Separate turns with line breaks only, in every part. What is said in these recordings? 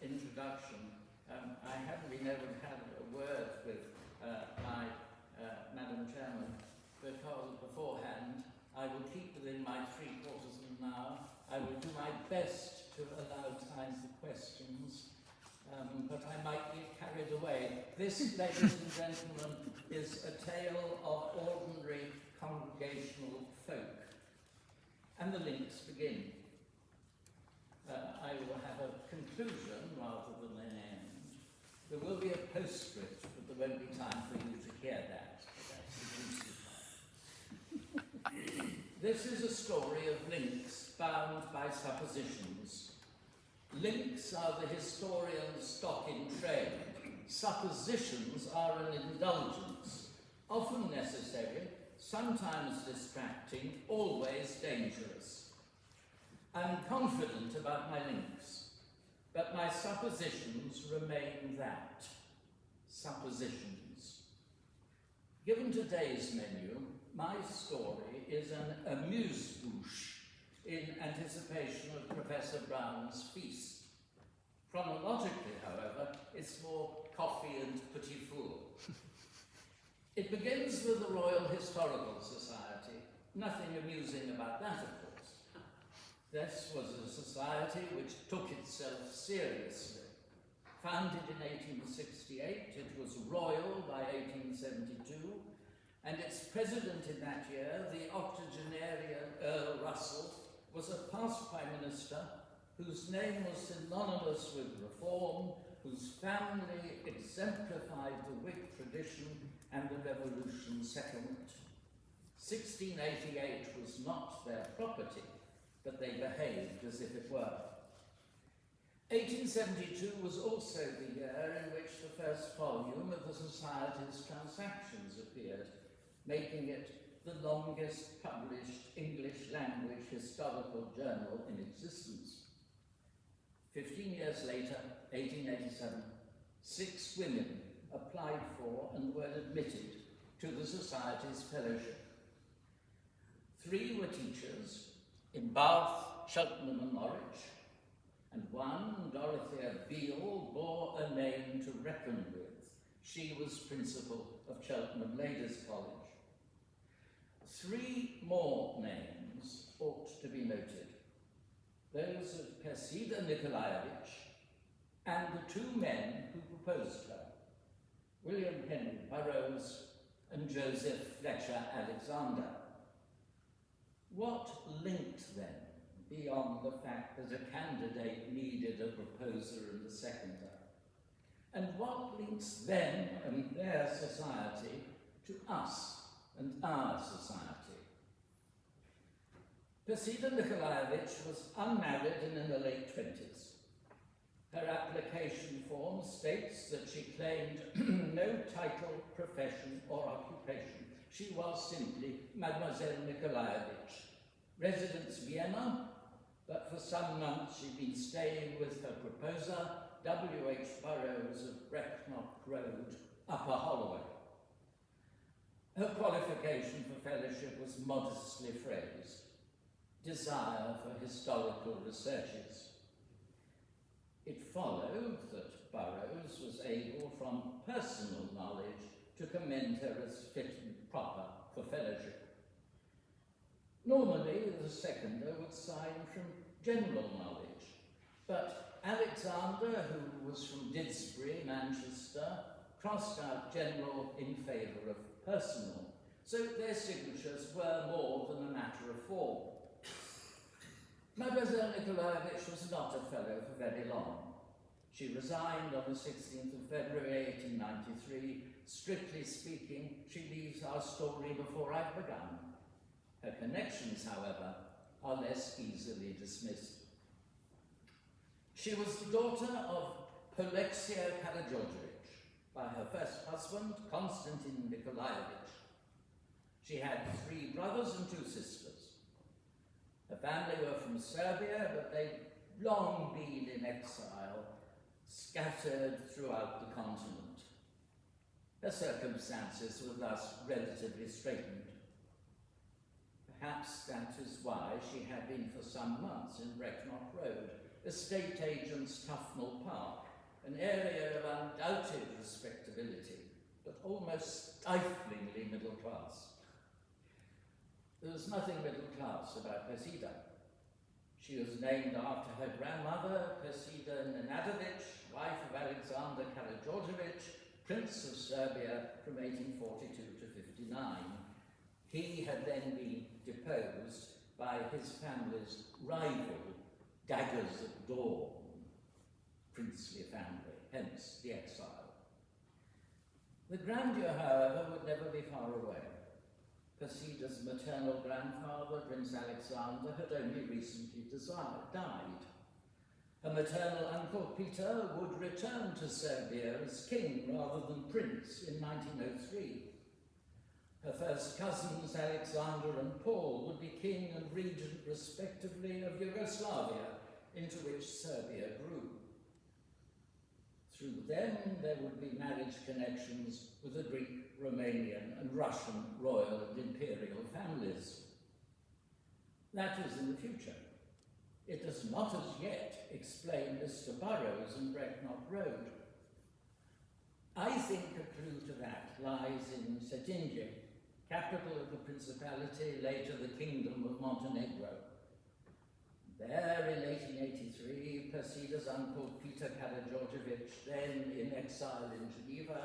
introduction, I haven't been able to have a word with my Madam Chairman, because beforehand I will keep within my 3/4 of an hour. I will do my best to allow time for questions, but I might get carried away. This, ladies and gentlemen, is a tale of ordinary congregational folk. And the links begin. I will have a conclusion rather than an end. There will be a postscript, but there won't be time for you to hear that. This is a story of links bound by suppositions. Links are the historian's stock in trade. Suppositions are an indulgence, often necessary, sometimes distracting, always dangerous. I'm confident about my links, but my suppositions remain that, suppositions. Given today's menu, my story is an amuse-bouche in anticipation of Professor Brown's feast. Chronologically, however, it's more coffee and petit four. It begins with the Royal Historical Society. Nothing amusing about that, of course. This was a society which took itself seriously. Founded in 1868, it was royal by 1872, and its president in that year, the octogenarian Earl Russell, was a past Prime Minister whose name was synonymous with reform, whose family exemplified the Whig tradition and the Revolution settlement. 1688 was not their property, but they behaved as if it were. 1872 was also the year in which the first volume of the Society's Transactions appeared, making it the longest published English-language historical journal in existence. 15 years later, 1887, 6 women applied for and were admitted to the Society's fellowship. 3 were teachers in Bath, Cheltenham and Norwich, and one, Dorothea Beale, bore a name to reckon with. She was principal of Cheltenham Ladies' College. 3 more names ought to be noted. Those of Persida Nikolaevich and the 2 men who proposed her, William Henry Burroughs and Joseph Fletcher Alexander. What linked them beyond the fact that a candidate needed a proposer and a seconder? And what links them and their society to us and our society? Persida Nikolaevich was unmarried and in her late 20s. Her application form states that she claimed no title, profession, or occupation. She was simply Mademoiselle Nikolaevich. Residence Vienna, but for some months she'd been staying with her proposer, W.H. Burroughs of Brecknock Road, Upper Holloway. Her qualification for fellowship was modestly phrased: desire for historical researches. It followed that Burroughs was able, from personal knowledge, to commend her as fit and proper for fellowship. Normally, the seconder would sign from general knowledge, but Alexander, who was from Didsbury, Manchester, crossed out general in favour of personal, so their signatures were more than a matter of form. Mademoiselle Nikolaevich was not a fellow for very long. She resigned on the 16th of February 1893. Strictly speaking, she leaves our story before I've begun. Her connections, however, are less easily dismissed. She was the daughter of Polexia Karageorgievich by her first husband, Konstantin Nikolaevich. She had 3 brothers and 2 sisters. Her family were from Serbia, but they'd long been in exile, scattered throughout the continent. Her circumstances were thus relatively straitened. Perhaps that is why she had been for some months in Brecknock Road, estate agent's Tufnell Park, an area of undoubted respectability, but almost stiflingly middle class. There was nothing middle class about Persida. She was named after her grandmother, Persida Nenadovich, wife of Alexander Karageorgevich, Prince of Serbia from 1842 to 59. He had then been deposed by his family's rival, Daggers at Dawn, princely family, hence the exile. The grandeur, however, would never be far away. Persida's maternal grandfather, Prince Alexander, had only recently died. Her maternal uncle, Peter, would return to Serbia as king rather than prince in 1903. Her first cousins, Alexander and Paul, would be king and regent, respectively, of Yugoslavia, into which Serbia grew. Through them, there would be marriage connections with the Greek, Romanian, and Russian royal and imperial families. That was in the future. It does not as yet explain Mr. Burroughs and Brecknock Road. I think a clue to that lies in Cetinje, capital of the Principality, later the Kingdom of Montenegro. There, in 1883, Persida's uncle Peter Karageorgevich, then in exile in Geneva,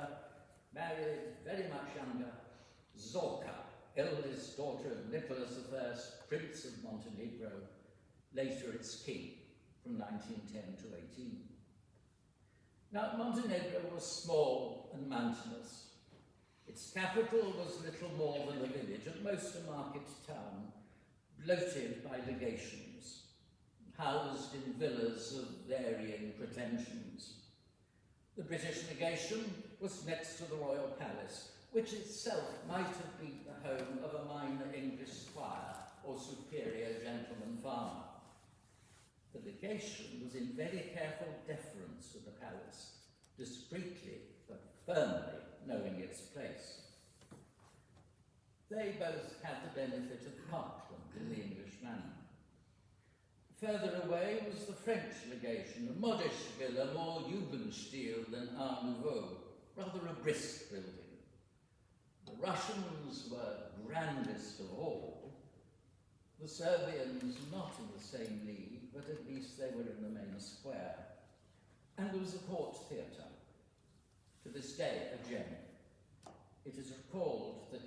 married, very much younger, Zorka, eldest daughter of Nicholas I, Prince of Montenegro, later its king, from 1910 to 18. Now, Montenegro was small and mountainous. Its capital was little more than a village, at most a market town, bloated by legations, housed in villas of varying pretensions. The British legation was next to the royal palace, which itself might have been the home of a minor English squire or superior gentleman farmer. The legation was in very careful deference to the palace, discreetly but firmly knowing its place. They both had the benefit of Parkland in the English manner. Further away was the French legation, a modish villa, more Jugendstil than Art Nouveau, rather a brisk building. The Russians were grandest of all. The Serbians not in the same league, but at least they were in the main square. And there was a court theatre, to this day a gem. It is recalled that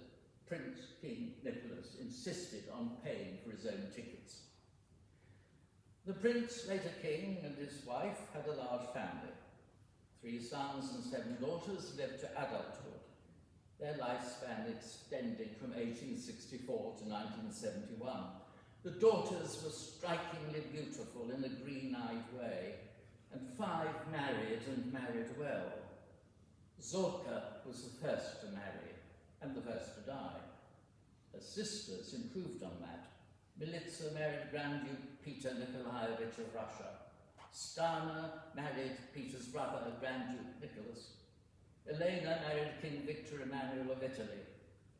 Prince King Nicholas insisted on paying for his own tickets. The prince, later king, and his wife had a large family. 3 sons and 7 daughters lived to adulthood, their lifespan extending from 1864 to 1971. The daughters were strikingly beautiful in a green-eyed way, and 5 married and married well. Zorka was the first to marry and the first to die. Her sisters improved on that. Militsa married Grand Duke Peter Nikolaevich of Russia. Stana married Peter's brother, Grand Duke Nicholas. Elena married King Victor Emmanuel of Italy.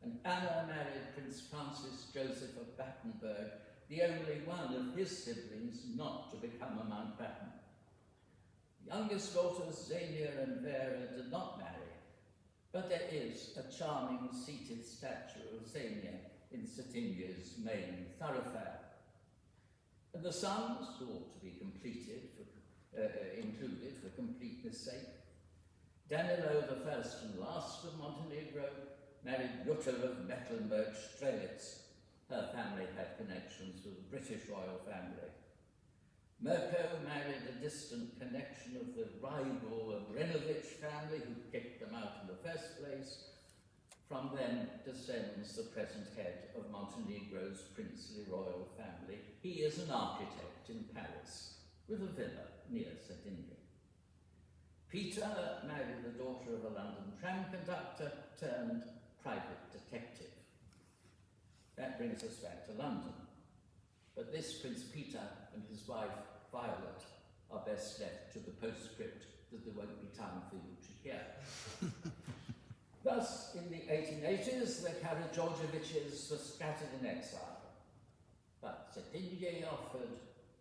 And Anna married Prince Francis Joseph of Battenberg, the only one of his siblings not to become a Mountbatten. The youngest daughters, Xenia and Vera, did not marry, but there is a charming seated statue of Xenia in Cetinje's main thoroughfare. And the sons, who ought to be included for completeness' sake, Danilo, the first and last of Montenegro, married Jutta of Mecklenburg-Strelitz. Her family had connections with the British royal family. Mirko married a distant connection of the rival Obrenović family, who kicked them out in the first place. From them descends the present head of Montenegro's princely royal family. He is an architect in Paris, with a villa near Cetinje. Peter married the daughter of a London tram conductor turned private detective. That brings us back to London. But this Prince Peter and his wife Violet are best left to the postscript that there won't be time for you to hear. Thus, in the 1880s, the Karageorgeviches were scattered in exile. But Cetinje offered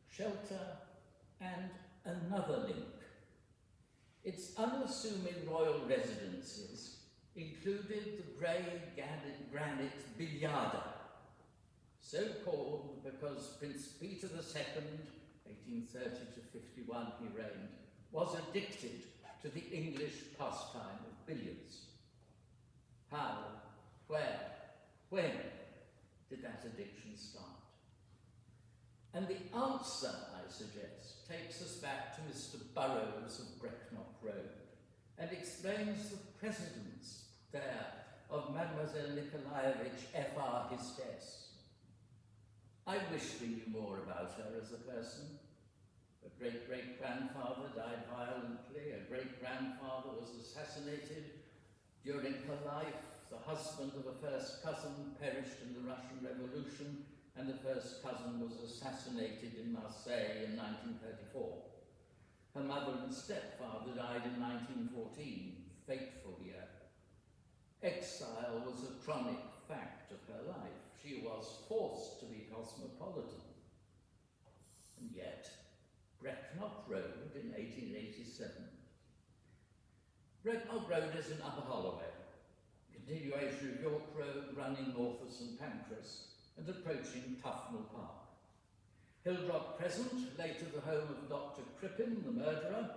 shelter and another link. Its unassuming royal residences included the grey granite Billiards, so called because Prince Peter II, 1830 to 51 he reigned, was addicted to the English pastime of billiards. How, where, when did that addiction start? And the answer, I suggest, takes us back to Mr. Burroughs of Brecknock Road and explains the precedence there of Mademoiselle Nikolaevich F.R. Histess. I wish we knew more about her as a person. A great-great-grandfather died violently, a great-grandfather was assassinated during her life, the husband of a first cousin perished in the Russian Revolution, and the first cousin was assassinated in Marseille in 1934. Her mother and stepfather died in 1914, fateful year. Exile was a chronic fact of her life. She was forced to be cosmopolitan. And yet, Brecknock Road in 1887. Brecknock Road is in Upper Holloway, a continuation of York Road running north of St Pancras and approaching Tufnell Park. Hildrock Crescent, later the home of Dr. Crippen, the murderer,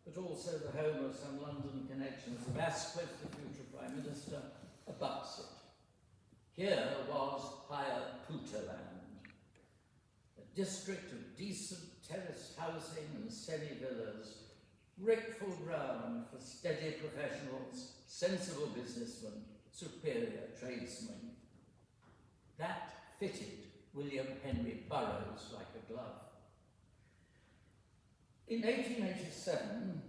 but also the home of some London connections of Asquith, the future Prime Minister, abuts it. Here was higher Puterland, a district of decent terraced housing and semi-villas, grateful ground for steady professionals, sensible businessmen, superior tradesmen. That fitted William Henry Burroughs like a glove. In 1887,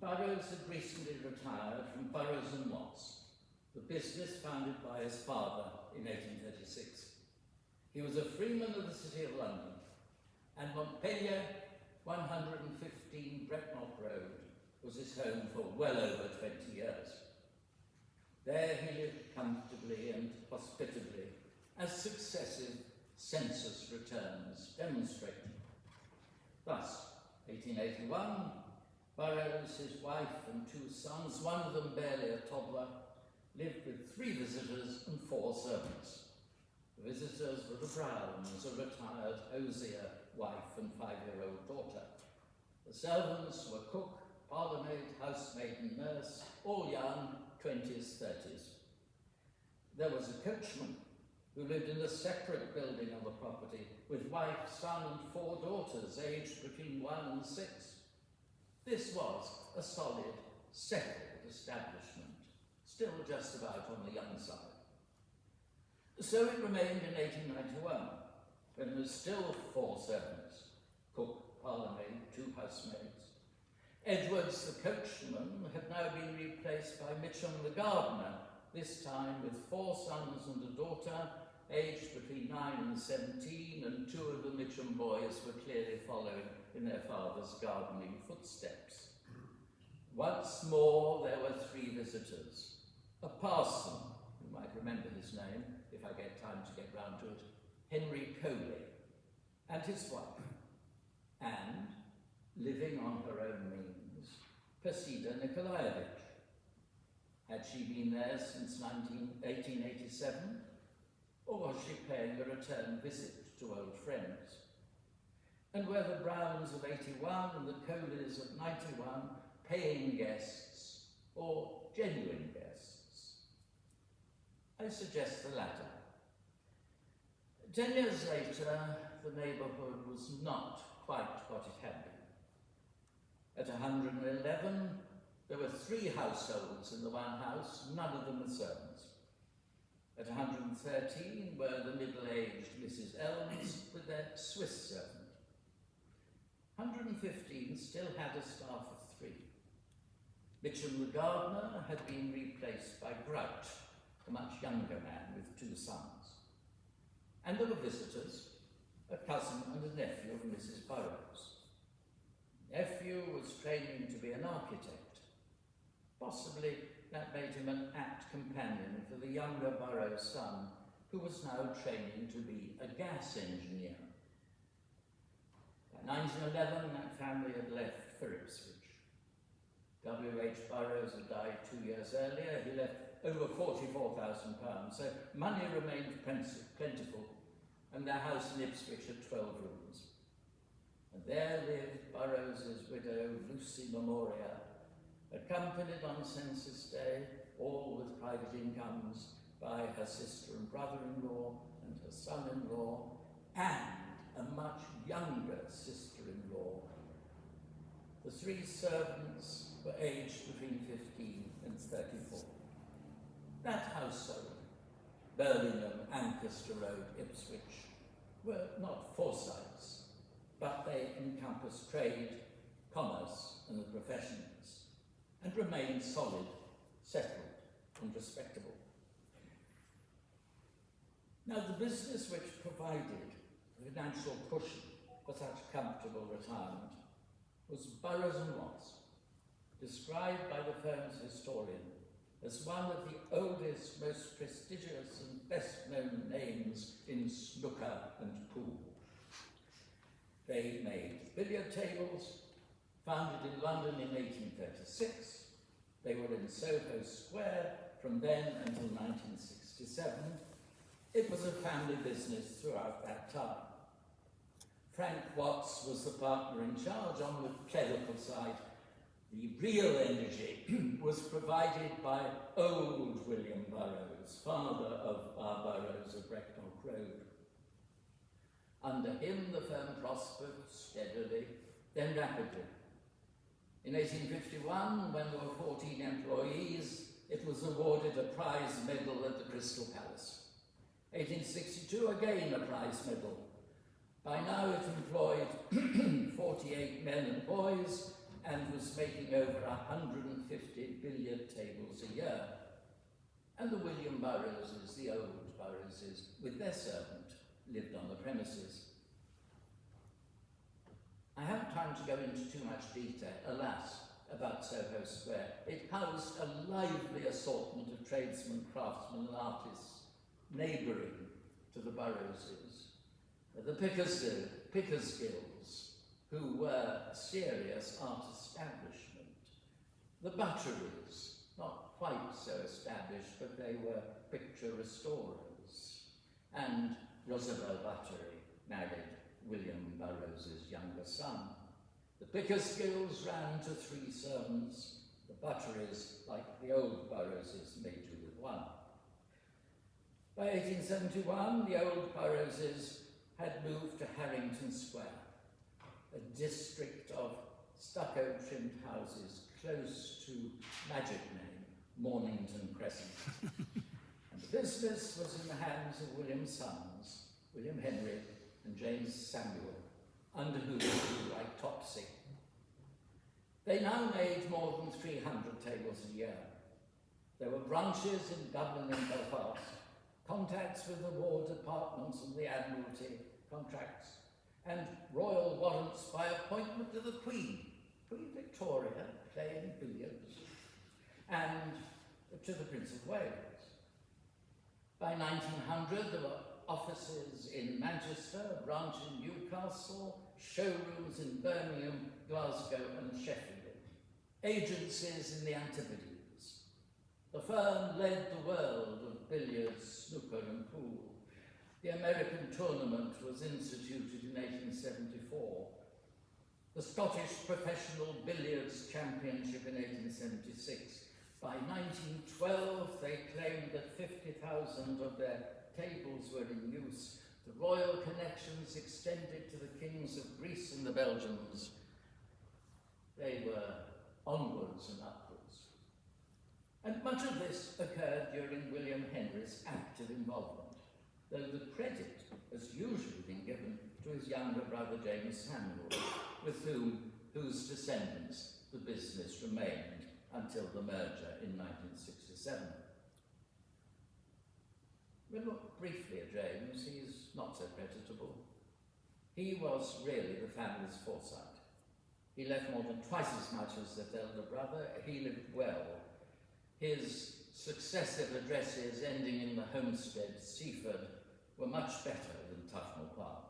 Burroughs had recently retired from Burroughs and Watts, the business founded by his father in 1836. He was a freeman of the City of London, and Montpellier, 115 Brecknock Road, was his home for well over 20 years. There he lived comfortably and hospitably, as successive census returns demonstrate. Thus, 1881, Burroughs, his wife and two sons, one of them barely a toddler, lived with 3 visitors and 4 servants. The visitors were the Browns, a retired hosier wife and 5-year-old daughter. The servants were cook, parlourmaid, housemaid and nurse, all young, 20s, 30s. There was a coachman who lived in a separate building on the property with wife, son and 4 daughters aged between 1 and 6. This was a solid, settled establishment, still just about on the young side. So it remained in 1891, when there was still 4 servants, cook, parlourmaid, 2 housemaids. Edwards, the coachman, had now been replaced by Mitchum the gardener, this time with 4 sons and a daughter, aged between 9 and 17, and 2 of the Mitchum boys were clearly following in their father's gardening footsteps. Once more there were 3 visitors. A parson, you might remember his name, if I get time to get round to it, Henry Coley, and his wife, and, living on her own means, Persida Nikolaevich. Had she been there since 1887, or was she paying a return visit to old friends? And were the Browns of 81 and the Coleys of 91 paying guests or genuine guests? I suggest the latter. 10 years later, the neighbourhood was not quite what it had been. At 111, there were 3 households in the one house, none of them with servants. At 113 were the middle-aged Mrs. Elms with their Swiss servant. 115 still had a staff of 3. Mitchum the gardener had been replaced by Grout, a much younger man with 2 sons. And there were visitors, a cousin and a nephew of Mrs. Burroughs. The nephew was training to be an architect. Possibly that made him an apt companion for the younger Burroughs son, who was now training to be a gas engineer. By 1911, that family had left for Ipswich. W.H. Burroughs had died 2 years earlier. He left over £44,000, so money remained plentiful, and their house in Ipswich had 12 rooms. And there lived Burroughs' widow, Lucy Memoria, accompanied on census day, all with private incomes, by her sister and brother-in-law and her son-in-law, and a much younger sister-in-law. The three servants were aged between 15 and 34. That household, Birmingham, Ancaster Road, Ipswich, were not Forsytes, but they encompassed trade, commerce, and the professions, and remained solid, settled, and respectable. Now, the business which provided the financial cushion for such comfortable retirement was Burroughs and Watts, described by the firm's historian as one of the oldest, most prestigious and best-known names in snooker and pool. They made billiard tables, founded in London in 1836. They were in Soho Square from then until 1967. It was a family business throughout that time. Frank Watts was the partner in charge on the clerical side. The real energy was provided by old William Burroughs, father of our Burroughs of Brecknock Road. Under him, the firm prospered steadily, then rapidly. In 1851, when there were 14 employees, it was awarded a prize medal at the Crystal Palace. 1862, again a prize medal. By now it employed 48 men and boys and was making over 150 billiard tables a year. And the William Burroughses, the old Burroughses, with their servant, lived on the premises. I haven't time to go into too much detail, alas, about Soho Square. It housed a lively assortment of tradesmen, craftsmen and artists, neighbouring to the Burroughses. The Pickersgills, who were a serious art establishment. The Butteries, not quite so established, but they were picture restorers. And Rosabelle Buttery married William Burroughs' younger son. The Pickersgills ran to 3 servants. The Butteries, like the old Burroughses, made do with 1. By 1871, the old Burroughses had moved to Harrington Square, a district of stucco-trimmed houses close to magic name, Mornington Crescent. And the business was in the hands of William's sons, William Henry and James Samuel, under whom he grew like Topsy. They now made more than 300 tables a year. There were branches in Dublin and Belfast, contacts with the War Departments and the Admiralty, contracts, and royal warrants by appointment to the Queen Victoria, playing billiards, and to the Prince of Wales. By 1900, there were offices in Manchester, a branch in Newcastle, showrooms in Birmingham, Glasgow and Sheffield, agencies in the Antipodes. The firm led the world of billiards, snooker and pool. The American tournament was instituted in 1874. The Scottish Professional Billiards Championship in 1876. By 1912, they claimed that 50,000 of their tables were in use. The royal connections extended to the kings of Greece and the Belgians. They were onwards and upwards. And much of this occurred during William Henry's active involvement, though the credit has usually been given to his younger brother James Samuel, with whose descendants the business remained until the merger in 1967. We'll look briefly at James. He's not so creditable. He was really the family's foresight. He left more than twice as much as his elder brother. He lived well. His successive addresses ending in the homestead, Seaford, were much better than Tufnell Park.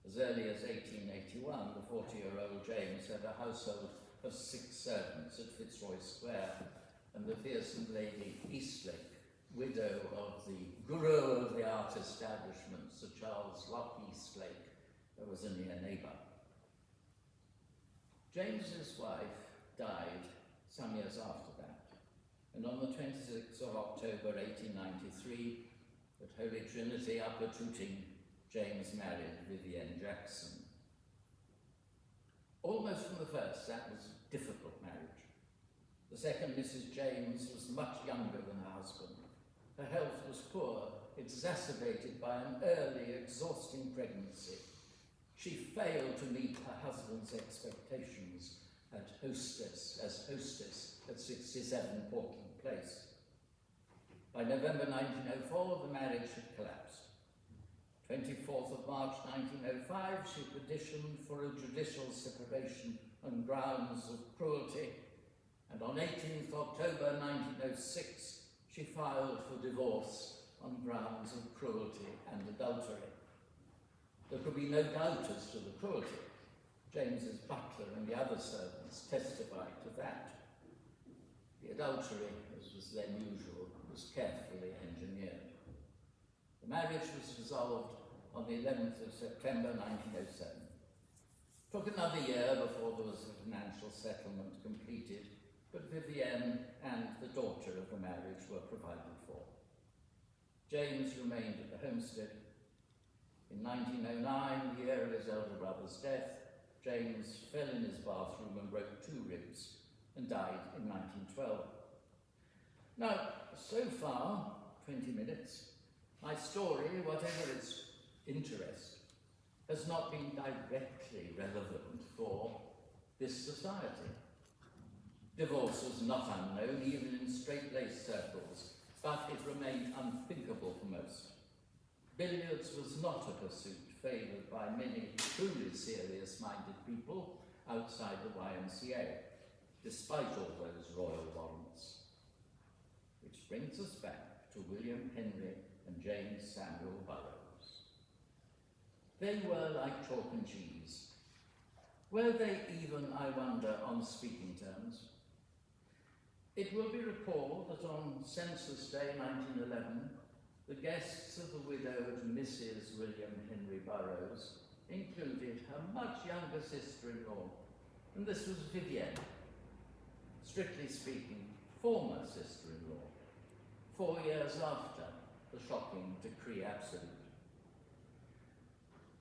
As early as 1881, the 40-year-old James had a household of 6 servants at Fitzroy Square, and the fearsome Lady Eastlake, widow of the guru of the art establishment, Sir Charles Locke Eastlake, was a near neighbour. James's wife died some years after that, and on the 26th of October 1893, at Holy Trinity, Upper Tooting, James married Vivienne Jackson. Almost from the first, that was a difficult marriage. The second Mrs. James was much younger than her husband. Her health was poor, exacerbated by an early, exhausting pregnancy. She failed to meet her husband's expectations as hostess at 67 Portland Place. By November 1904, the marriage had collapsed. 24th of March 1905, she petitioned for a judicial separation on grounds of cruelty, and on 18th October 1906, she filed for divorce on grounds of cruelty and adultery. There could be no doubt as to the cruelty. James's butler and the other servants testified to that. The adultery, as was then usual, was carefully engineered. The marriage was dissolved on the 11th of September 1907. It took another year before there was a financial settlement completed, but Vivienne and the daughter of the marriage were provided for. James remained at the homestead. In 1909, the year of his elder brother's death, James fell in his bathroom and broke 2 ribs and died in 1912. Now, so far, 20 minutes, my story, whatever its interest, has not been directly relevant for this society. Divorce was not unknown, even in straight-laced circles, but it remained unthinkable for most. Billiards was not a pursuit favoured by many truly serious-minded people outside the YMCA, despite all those royal warrants. Which brings us back to William Henry and James Samuel Burroughs. They were like chalk and cheese. Were they even, I wonder, on speaking terms? It will be recalled that on Census Day 1911, the guests of the widowed Mrs. William Henry Burroughs included her much younger sister-in-law, and this was Vivienne, strictly speaking, former sister-in-law, 4 years after the shocking decree absolute.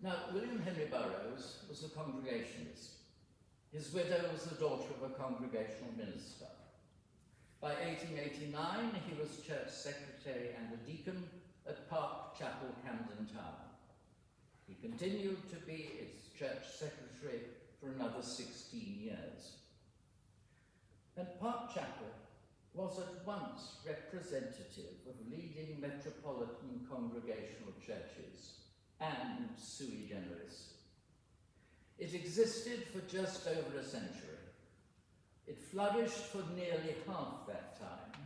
Now, William Henry Burroughs was a Congregationalist. His widow was the daughter of a Congregational minister. By 1889, he was church secretary and a deacon at Park Chapel, Camden Town. He continued to be its church secretary for another 16 years. And Park Chapel was at once representative of leading metropolitan congregational churches and sui generis. It existed for just over a century. It flourished for nearly half that time.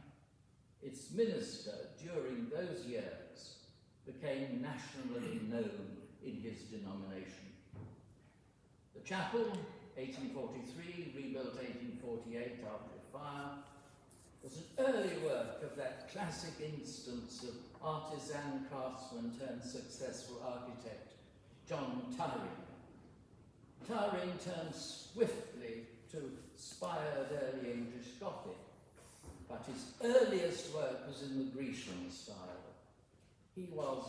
Its minister, during those years, became nationally known in his denomination. The chapel, 1843, rebuilt 1848 after the fire, was an early work of that classic instance of artisan craftsman turned successful architect, John Turing. Turing turned swiftly to inspired early English Gothic, but his earliest work was in the Grecian style. He was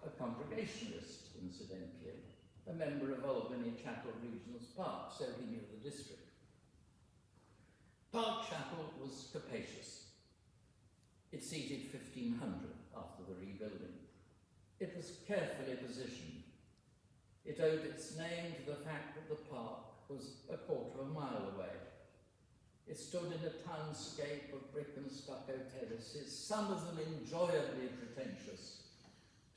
a Congregationalist, incidentally, a member of Albany Chapel Regent's Park, so he knew the district. Park Chapel was capacious. It seated 1,500 after the rebuilding. It was carefully positioned. It owed its name to the fact that the park was a quarter of a mile away. It stood in a townscape of brick and stucco terraces, some of them enjoyably pretentious,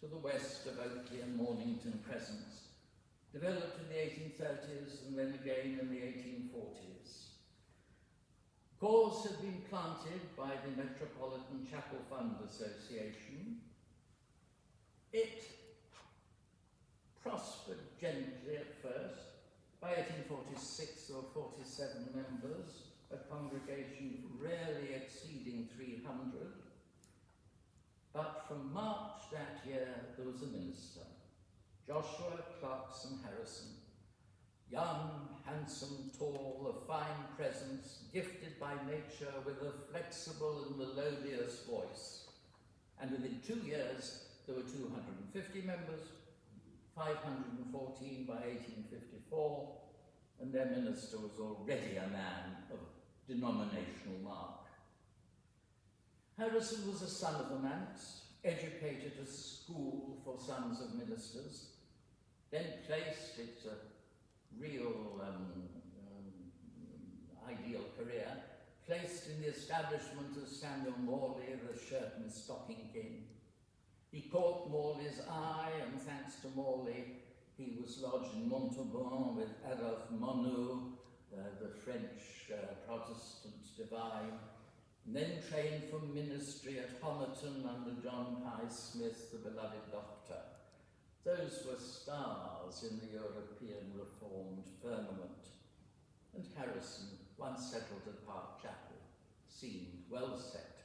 to the west of Oakley and Mornington Crescents, developed in the 1830s and then again in the 1840s. Cores had been planted by the Metropolitan Chapel Fund Association. It prospered gently at first. By 1846 there were 47 members, a congregation rarely exceeding 300. But from March that year there was a minister, Joshua Clarkson Harrison, young, handsome, tall, of fine presence, gifted by nature with a flexible and melodious voice. And within 2 years, there were 250 members, 514 by 1854, and their minister was already a man of denominational mark. Harrison was a son of the Manx, educated at a school for sons of ministers, then placed, it's a real ideal career, placed in the establishment of Samuel Morley, the shirt and stocking king. He caught Morley's eye, and thanks to Morley, he was lodged in Montauban with Adolphe Monod, the French Protestant divine, and then trained for ministry at Homerton under John Pye Smith, the beloved doctor. Those were stars in the European Reformed firmament, and Harrison, once settled at Park Chapel, seemed well set.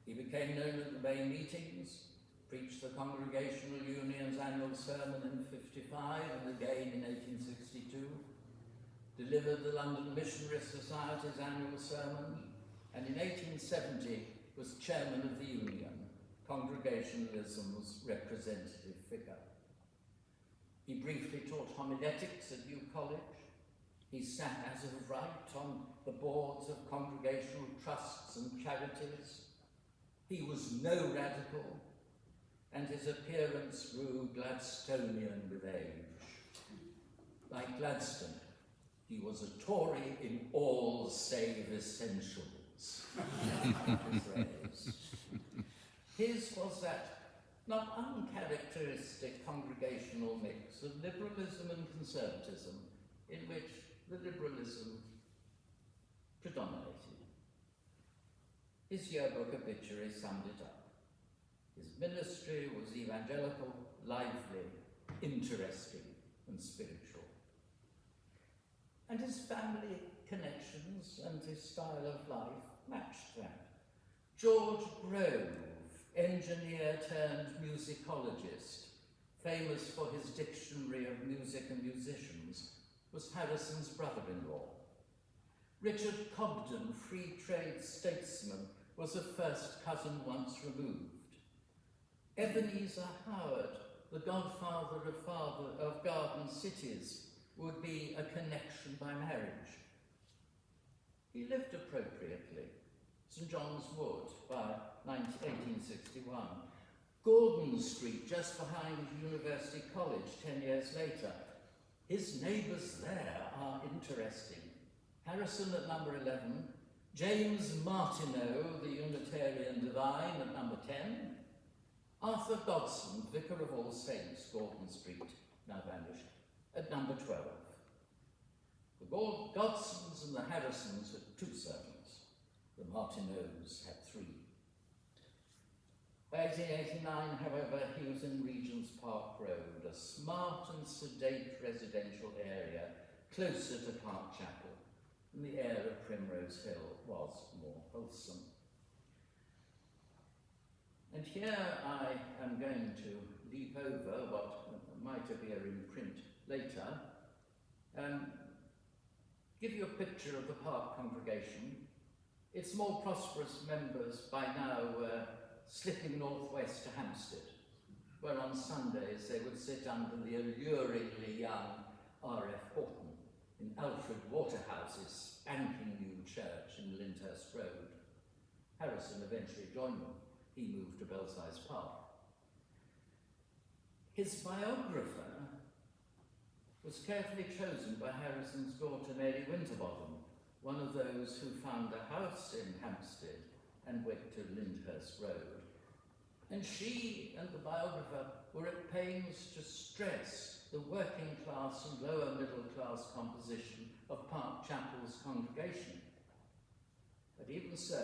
He became known at the main meetings, preached the Congregational Union's annual sermon in '55 and again in 1862, delivered the London Missionary Society's annual sermon, and in 1870 was chairman of the Union, Congregationalism's representative figure. He briefly taught homiletics at New College. He sat as of right on the boards of congregational trusts and charities. He was no radical, and his appearance grew Gladstonian with age. Like Gladstone, he was a Tory in all save essentials. His was that not uncharacteristic congregational mix of liberalism and conservatism, in which the liberalism predominated. His yearbook obituary summed it up. His ministry was evangelical, lively, interesting, and spiritual. And his family connections and his style of life matched that. George Grove, engineer turned musicologist, famous for his dictionary of music and musicians, was Harrison's brother-in-law. Richard Cobden, free trade statesman, was a first cousin once removed. Ebenezer Howard, the godfather of Garden Cities, would be a connection by marriage. He lived appropriately, St John's Wood by 1861. Gordon Street, just behind University College 10 years later. His neighbours there are interesting. Harrison at number 11, James Martineau, the Unitarian divine, at number 10, Arthur Dodson, Vicar of All Saints, Gordon Street, now vanished, at number 12. The Dodsons and the Harrisons had 2 servants. The Martineaus had 3. By 1889, however, he was in Regent's Park Road, a smart and sedate residential area closer to Park Chapel, and the air of Primrose Hill was more wholesome. And here I am going to leap over what might appear in print later, give you a picture of the Park congregation. Its more prosperous members by now were slipping northwest to Hampstead, where on Sundays they would sit under the alluringly young R.F. Horton in Alfred Waterhouse's spanking new church in Lyndhurst Road. Harrison eventually joined them. He moved to Belsize Park. His biographer was carefully chosen by Harrison's daughter Mary Winterbottom, one of those who found a house in Hampstead and went to Lyndhurst Road. And she and the biographer were at pains to stress the working class and lower middle class composition of Park Chapel's congregation. But even so,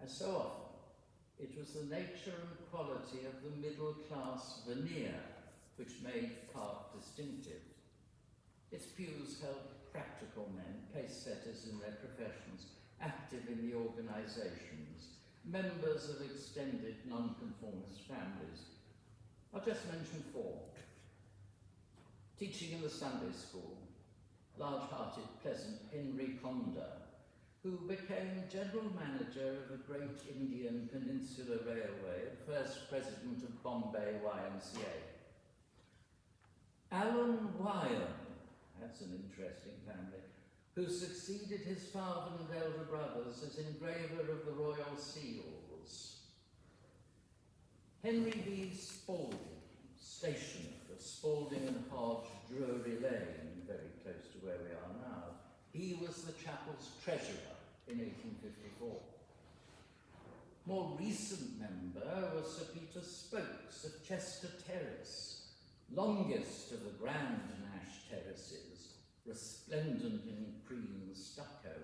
as so often, it was the nature and quality of the middle class veneer which made Park distinctive. Its pews held practical men, pace setters in their professions, active in the organisations, members of extended nonconformist families. I'll just mention four. Teaching in the Sunday school, large-hearted, pleasant Henry Conda, who became general manager of the Great Indian Peninsula Railway and first president of Bombay YMCA. Alan Wyon, that's an interesting family, who succeeded his father and elder brothers as engraver of the Royal Seals. Henry B. Spalding, stationer of Spalding and Hodge, Drury Lane, very close to where we are now. He was the chapel's treasurer in 1854. More recent member was Sir Peter Spokes of Chester Terrace, longest of the grand Nash terraces, resplendent in cream stucco,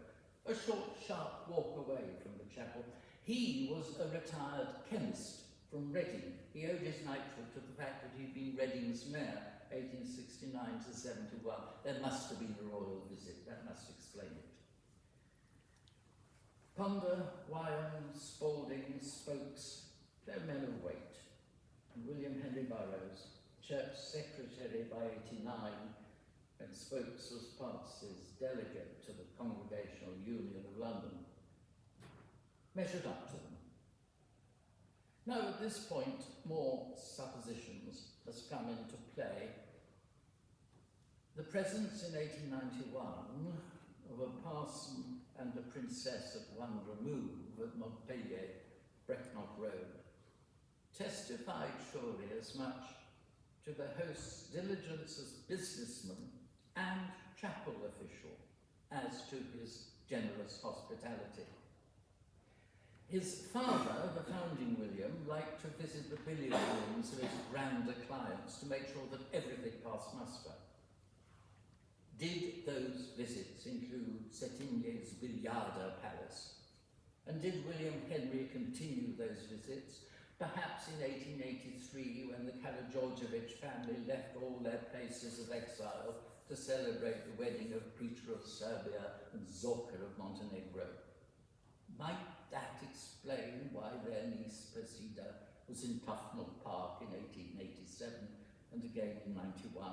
a short, sharp walk away from the chapel. He was a retired chemist from Reading. He owed his knighthood to the fact that he'd been Reading's mayor, 1869 to 71. There must have been a royal visit, that must explain it. Conda, Wyon, Spalding, Spokes, they're men of weight. And William Henry Burroughs, church secretary by 89, and Spokes was Parkes's delegate to the Congregational Union of London, measured up to them. Now, at this point, more suppositions has come into play. The presence in 1891 of a parson and a princess at one remove at Montpellier, Brecknock Road, testified surely as much to the host's diligence as businessman and chapel official as to his generous hospitality. His father, the founding William, liked to visit the billiard rooms of his grander clients to make sure that everything passed muster. Did those visits include Cetinje's Billiards Palace? And did William Henry continue those visits? Perhaps in 1883, when the Karageorgievich family left all their places of exile to celebrate the wedding of Peter of Serbia and Zorka of Montenegro. Might that explain why their niece Persida was in Tufnell Park in 1887 and again in 91?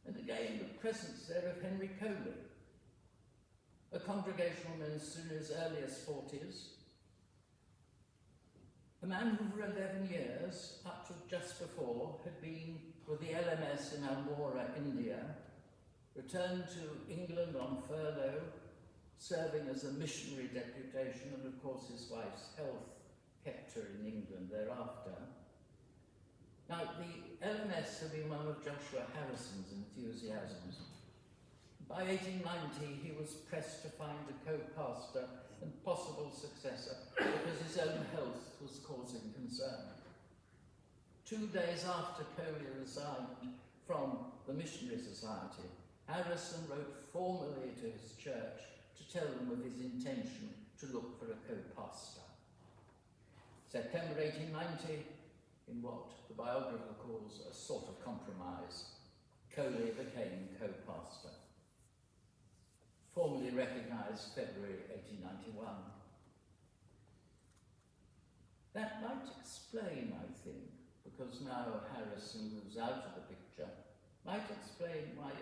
And again the presence there of Henry Coley, a congregational minister in his earliest 40s, a man who for 11 years, up to just before, had been with the LMS in Almora, India, returned to England on furlough, serving as a missionary deputation, and of course his wife's health kept her in England thereafter. Now, the LMS had been one of Joshua Harrison's enthusiasms. By 1890, he was pressed to find a co-pastor and possible successor because his own health was causing concern. 2 days after Coley resigned from the Missionary Society, Harrison wrote formally to his church to tell them of his intention to look for a co-pastor. September 1890, in what the biographer calls a sort of compromise, Coley became co-pastor. Formally recognised February 1891. That might explain, I think, because now Harrison moves out of the picture, might explain why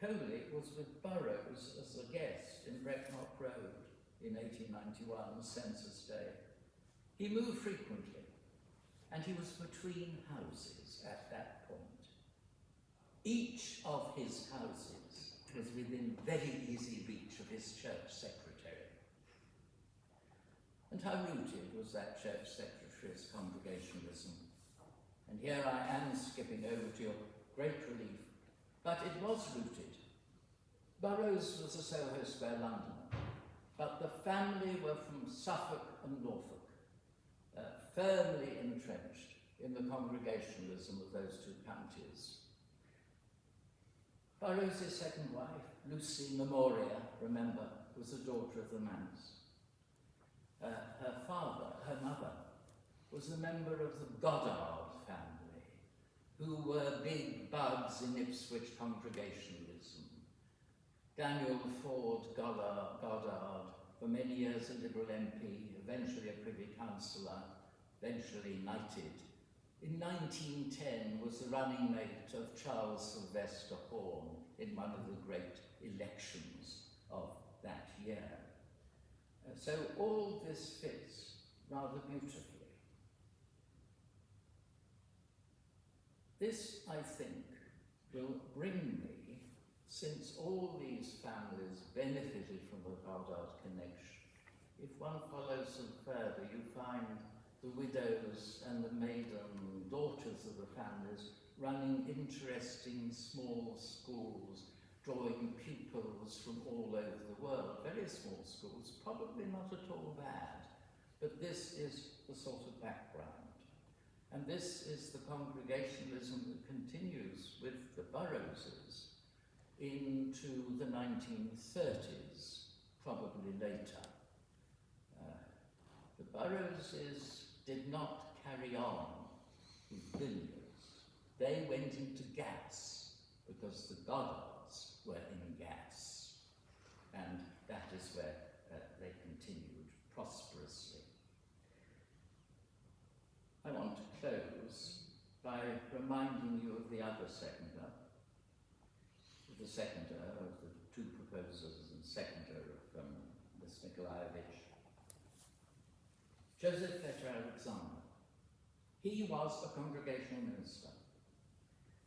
Coley was with Burroughs as a guest in Brecknock Road in 1891, Census Day. He moved frequently, and he was between houses at that point. Each of his houses was within very easy reach of his church secretary. And how rooted was that church secretary's Congregationalism? And here I am skipping over to your great relief, but it was rooted. Burroughs was a Soho Square Londoner, but the family were from Suffolk and Norfolk, firmly entrenched in the Congregationalism of those two counties. Burroughs' second wife, Lucy Memoria, remember, was a daughter of the Manse. Her father, her mother, was a member of the Goddard family, who were big bugs in Ipswich Congregationalism. Daniel Ford Goddard, for many years a Liberal MP, eventually a Privy Councillor, eventually knighted. In 1910 was the running mate of Charles Sylvester Horne in one of the great elections of that year. So all this fits rather beautifully. This, I think, will bring me, since all these families benefited from the Goddard connection, if one follows them further, you find the widows and the maiden daughters of the families running interesting small schools, drawing pupils from all over the world. Very small schools, probably not at all bad, but this is the sort of background. And this is the Congregationalism that continues with the Burroughses into the 1930s, probably later. The Burroughses did not carry on with billiards. They went into gas because the Goddards were in gas, and that is where they continued prosperously. I want to close by reminding you of the other seconder, the seconder of the two proposers and seconder of Miss Nikolaevich, Joseph Vetter Alexander. He was a congregational minister.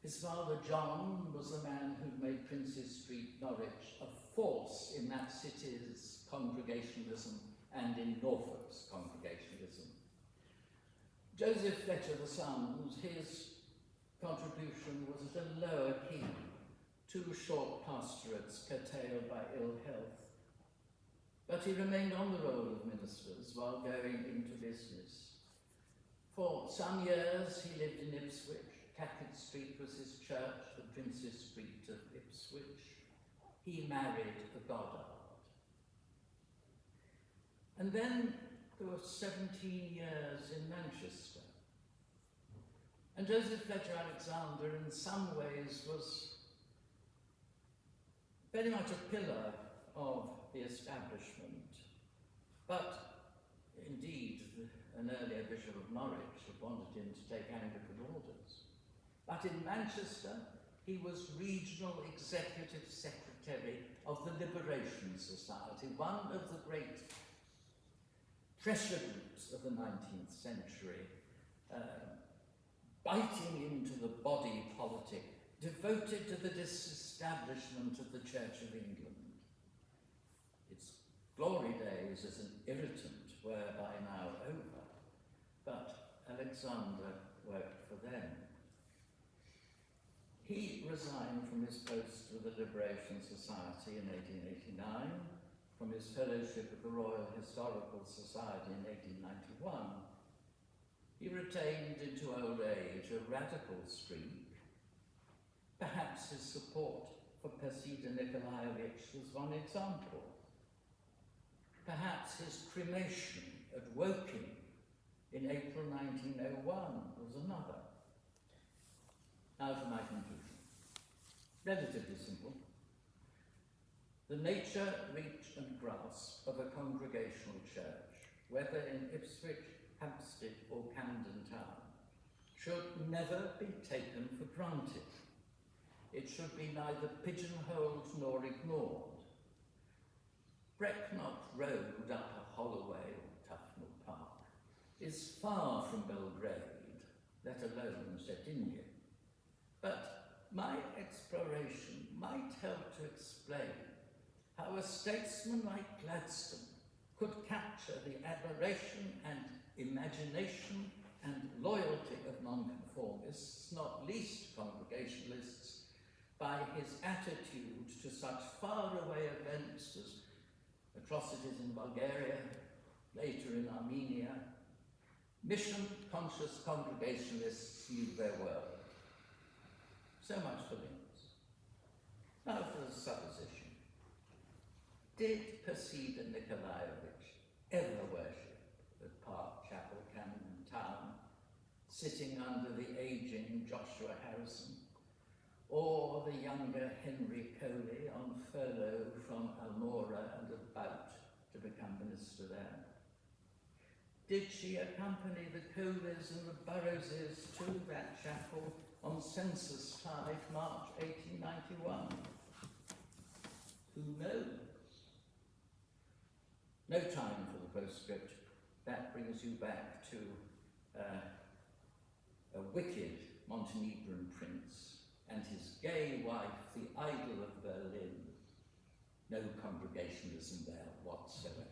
His father, John, was the man who made Princes Street, Norwich, a force in that city's Congregationalism and in Norfolk's Congregationalism. Joseph Vetter, the son, his contribution was at a lower key, 2 short pastorates curtailed by ill health. But he remained on the roll of ministers while going into business. For some years he lived in Ipswich. Cacket Street was his church, the Princes Street of Ipswich. He married a Goddard. And then there were 17 years in Manchester. And Joseph Vetter Alexander in some ways was very much a pillar of the establishment. But indeed, an earlier Bishop of Norwich had wanted him to take Anglican orders. But in Manchester, he was Regional Executive Secretary of the Liberation Society, one of the great pressure groups of the 19th century, biting into the body politic, devoted to the disestablishment of the Church of England. Its glory days as an irritant were by now over, but Alexander worked for them. He resigned from his post with the Liberation Society in 1889, from his fellowship at the Royal Historical Society in 1891. He retained into old age a radical streak. Perhaps his support for Cetinje Nikolaevich was one example. Perhaps his cremation at Woking in April 1901 was another. Now for my conclusion. Relatively simple. The nature, reach and grasp of a congregational church, whether in Ipswich, Hampstead or Camden Town, should never be taken for granted. It should be neither pigeonholed nor ignored. Brecknock Road up a Holloway or Tufnell Park is far from Belgrade, let alone Cetinje. But my exploration might help to explain how a statesman like Gladstone could capture the admiration and imagination and loyalty of nonconformists, not least Congregationalists, by his attitude to such faraway events as atrocities in Bulgaria, later in Armenia. Mission-conscious Congregationalists knew their world. So much for links. Now for the supposition. Did Cetinje Nikolaevich ever worship at Park Chapel, Camden Town? sitting under the aging Joshua Harrison, or the younger Henry Coley on furlough from Almora and about to become minister there? Did she accompany the Coleys and the Burroughses to that chapel on census tide, March 1891? Who knows? No time for the postscript. That brings you back to a wicked Montenegrin prince and his gay wife, the idol of Berlin. No Congregationalism there whatsoever.